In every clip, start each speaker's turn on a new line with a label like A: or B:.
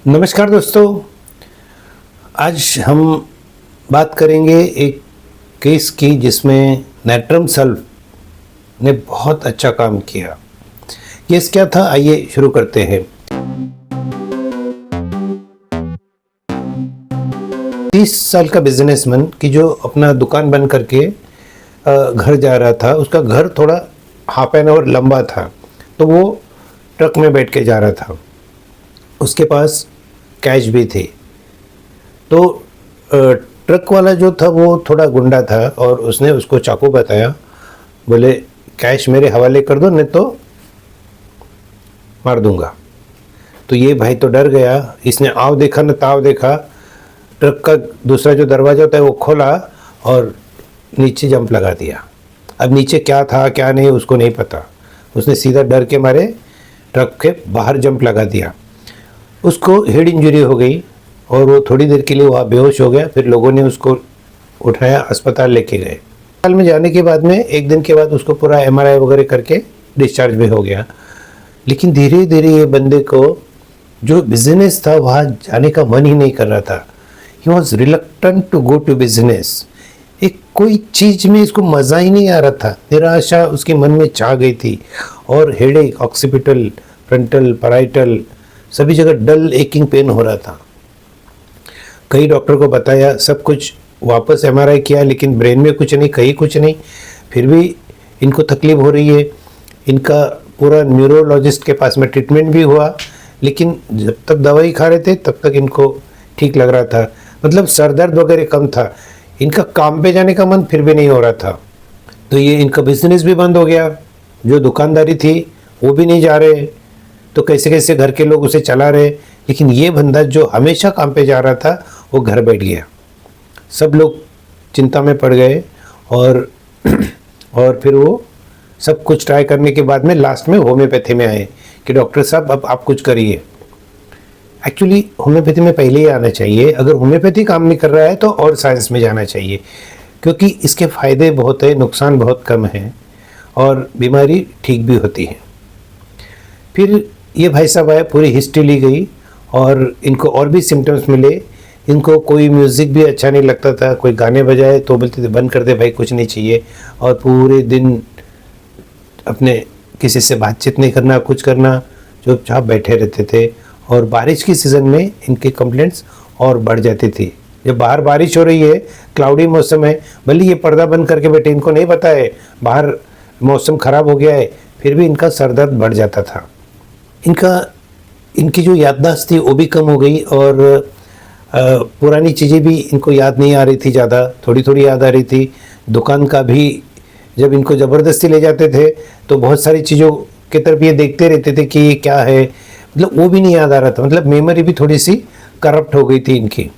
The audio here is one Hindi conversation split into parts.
A: नमस्कार दोस्तों, आज हम बात करेंगे एक केस की जिसमें नैट्रम सल्फ ने बहुत अच्छा काम किया। केस क्या था, आइए शुरू करते हैं। 30 साल का बिजनेसमैन कि जो अपना दुकान बंद करके घर जा रहा था। उसका घर थोड़ा हाफ एन आवर लंबा था, तो वो ट्रक में बैठ के जा रहा था। उसके पास कैश भी थे। तो ट्रक वाला जो था वो थोड़ा गुंडा था और उसने उसको चाकू बताया, बोले कैश मेरे हवाले कर दो नहीं तो मार दूंगा। तो ये भाई तो डर गया। इसने आव देखा न ताव देखा, ट्रक का दूसरा जो दरवाज़ा होता है वो खोला और नीचे जंप लगा दिया। अब नीचे क्या था क्या नहीं उसको नहीं पता। उसने सीधा डर के मारे ट्रक के बाहर जंप लगा दिया। उसको हेड इंजरी हो गई और वो थोड़ी देर के लिए वहाँ बेहोश हो गया। फिर लोगों ने उसको उठाया, अस्पताल लेके गए। अस्पताल में जाने के बाद में एक दिन के बाद उसको पूरा MRI वगैरह करके डिस्चार्ज भी हो गया। लेकिन धीरे धीरे ये बंदे को जो बिजनेस था वहाँ जाने का मन ही नहीं कर रहा था। He was reluctant to go to business. एक कोई चीज़ में इसको मज़ा ही नहीं आ रहा था। निराशा उसके मन में छा गई थी और हेडेक, ऑक्सीपिटल, फ्रंटल, पैराइटल सभी जगह डल एकिंग पेन हो रहा था। कई डॉक्टर को बताया, सब कुछ वापस MRI किया, लेकिन ब्रेन में कुछ नहीं, कहीं कुछ नहीं। फिर भी इनको तकलीफ हो रही है। इनका पूरा न्यूरोलॉजिस्ट के पास में ट्रीटमेंट भी हुआ, लेकिन जब तक दवाई खा रहे थे तब तक इनको ठीक लग रहा था। मतलब सर दर्द वगैरह कम था। इनका काम पे जाने का मन फिर भी नहीं हो रहा था। तो ये इनका बिजनेस भी बंद हो गया। जो दुकानदारी थी वो भी नहीं जा रहे। तो कैसे कैसे घर के लोग उसे चला रहे। लेकिन ये बंदा जो हमेशा काम पे जा रहा था वो घर बैठ गया। सब लोग चिंता में पड़ गए और फिर वो सब कुछ ट्राई करने के बाद में लास्ट में होम्योपैथी में आए कि डॉक्टर साहब अब आप कुछ करिए। एक्चुअली होम्योपैथी में पहले ही आना चाहिए। अगर होम्योपैथी काम नहीं कर रहा है तो और साइंस में जाना चाहिए, क्योंकि इसके फ़ायदे बहुत है, नुकसान बहुत कम है और बीमारी ठीक भी होती है। फिर ये भाई साहब आए, पूरी हिस्ट्री ली गई और इनको और भी सिम्टम्स मिले। इनको कोई म्यूज़िक भी अच्छा नहीं लगता था। कोई गाने बजाए तो बोलते थे बंद कर दे भाई, कुछ नहीं चाहिए। और पूरे दिन अपने किसी से बातचीत नहीं करना, कुछ करना, चुपचाप बैठे रहते थे। और बारिश की सीज़न में इनकी कंप्लेंट्स और बढ़ जाती थी। जब बाहर बारिश हो रही है, क्लाउडी मौसम है, भले ये पर्दा बंद करके बैठे, इनको नहीं पता है बाहर मौसम ख़राब हो गया है, फिर भी इनका सर दर्द बढ़ जाता था। इनकी जो याददाश्त थी वो भी कम हो गई और पुरानी चीज़ें भी इनको याद नहीं आ रही थी ज़्यादा, थोड़ी थोड़ी याद आ रही थी। दुकान का भी जब इनको ज़बरदस्ती ले जाते थे तो बहुत सारी चीज़ों की तरफ ये देखते रहते थे कि ये क्या है, मतलब वो भी नहीं याद आ रहा था। मतलब मेमोरी भी थोड़ी सी करप्ट हो गई थी इनकी।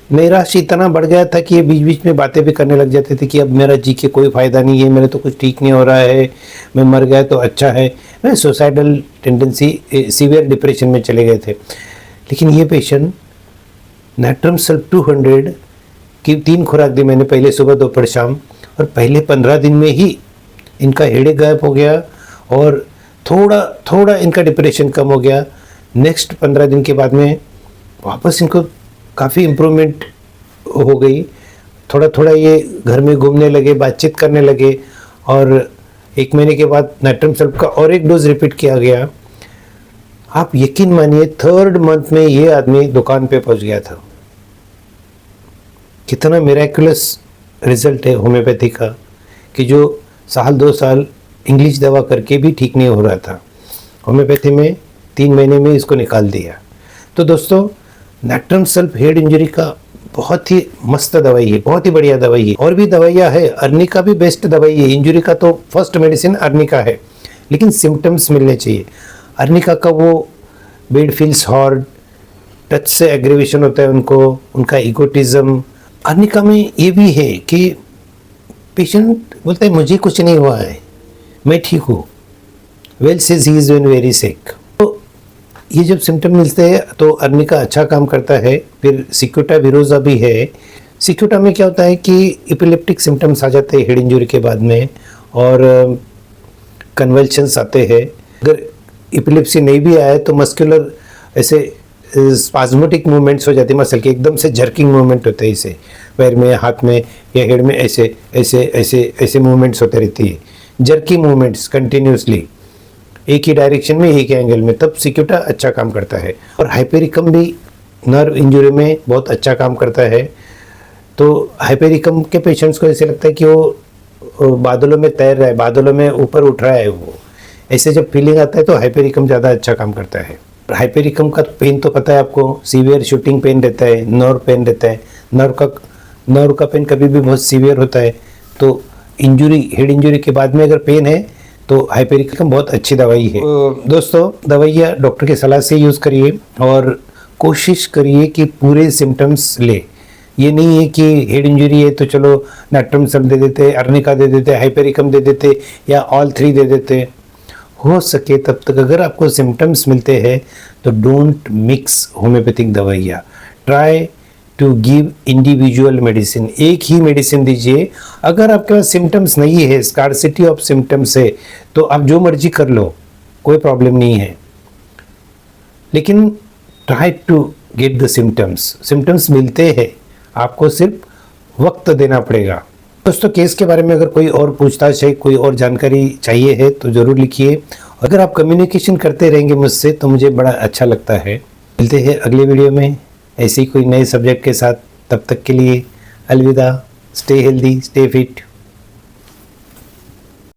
A: निराशा इतना बढ़ गया था कि ये बीच बीच में बातें भी करने लग जाते थे कि अब मेरा जी के कोई फ़ायदा नहीं है, मेरे तो कुछ ठीक नहीं हो रहा है, मैं मर गया तो अच्छा है। मैं सुसाइडल टेंडेंसी, सीवियर डिप्रेशन में चले गए थे। लेकिन ये पेशेंट नैट्रम सल्फ 200 की 3 खुराक दी मैंने, पहले सुबह दोपहर शाम, और पहले 15 दिन में ही इनका हेडेक गायब हो गया और थोड़ा थोड़ा इनका डिप्रेशन कम हो गया। नेक्स्ट 15 दिन के बाद में वापस इनको काफ़ी इम्प्रूवमेंट हो गई। थोड़ा थोड़ा ये घर में घूमने लगे, बातचीत करने लगे और 1 महीने के बाद नैट्रम सल्फ का और एक डोज रिपीट किया गया। आप यकीन मानिए 3rd मंथ में ये आदमी दुकान पे पहुंच गया था। कितना मिरेकुलस रिजल्ट है होम्योपैथी का कि जो 1-2 साल इंग्लिश दवा करके भी ठीक नहीं हो रहा था, होम्योपैथी में 3 महीने में इसको निकाल दिया। तो दोस्तों, नैट्रम सल्फ हेड इंजरी का बहुत ही मस्त दवाई है, बहुत ही बढ़िया दवाई है। और भी दवाइयाँ है, अर्निका भी बेस्ट दवाई है। इंजरी का तो फर्स्ट मेडिसिन अर्निका है, लेकिन सिम्टम्स मिलने चाहिए। अर्निका का वो बेड फील्स हॉट, टच से एग्रीवेशन होता है उनको, उनका इगोटिज्म। अर्निका में ये भी है कि पेशेंट बोलता है मुझे कुछ नहीं हुआ है, मैं ठीक हूँ। Well says he is very sick. तो ये जब सिम्टम मिलते हैं तो अर्निका अच्छा काम करता है। फिर सिक्यूटा विरोजा भी है। सिक्यूटा में क्या होता है कि इपिलेप्टिक सिम्टम्स आ जाते हैं हेड इंजरी के बाद में और कन्वल्शंस आते हैं। अगर इपिलेप्सी नहीं भी आए तो मस्कुलर ऐसे स्पाज्मोटिक मूवमेंट्स हो जाती है मसल की, एकदम से जर्किंग मूवमेंट होते हैं, इसे पैर में, हाथ में या हेड में ऐसे ऐसे ऐसे ऐसे मूवमेंट्स होते रहती है, जर्की मूवमेंट्स कंटिन्यूसली एक ही डायरेक्शन में, एक ही एंगल में, तब सिक्यूटा अच्छा काम करता है। और हाइपेरिकम भी नर्व इंजरी में बहुत अच्छा काम करता है। तो हाइपेरिकम के पेशेंट्स को ऐसे लगता है कि वो बादलों में तैर रहा है, बादलों में ऊपर उठ रहा है, वो ऐसे जब फीलिंग आता है तो हाइपेरिकम ज़्यादा अच्छा काम करता है। हाइपेरिकम का पेन तो पता है आपको, सीवियर शूटिंग पेन रहता है, नर्व पेन रहता है। नर्व का पेन कभी भी बहुत सीवियर होता है। तो इंजरी, हेड इंजरी के बाद में अगर पेन है तो हाइपेरिकम बहुत अच्छी दवाई है। दोस्तों, दवाइयाँ डॉक्टर की सलाह से यूज़ करिए और कोशिश करिए कि पूरे सिम्टम्स ले। ये नहीं है कि हेड इंजरी है तो चलो नाट्रम दे देते, अर्निका दे देते, हाइपेरिकम दे देते या ऑल 3 दे देते। हो सके तब तक अगर आपको सिम्टम्स मिलते हैं तो डोंट मिक्स होम्योपैथिक दवाइयाँ, try to give individual medicine, एक ही मेडिसिन दीजिए। अगर आपके पास सिम्टम्स नहीं है, स्कार्सिटी ऑफ सिम्टम्स है, तो आप जो मर्जी कर लो, कोई प्रॉब्लम नहीं है, लेकिन try to get the symptoms मिलते हैं, आपको सिर्फ वक्त देना पड़ेगा। दोस्तों, केस के बारे में अगर कोई और पूछताछ है, कोई और जानकारी चाहिए है तो ज़रूर लिखिए। अगर आप कम्युनिकेशन करते रहेंगे मुझसे तो मुझे बड़ा अच्छा लगता है। मिलते हैं अगले वीडियो में ऐसे ही कोई नए सब्जेक्ट के साथ। तब तक के लिए अलविदा। Stay healthy, stay fit.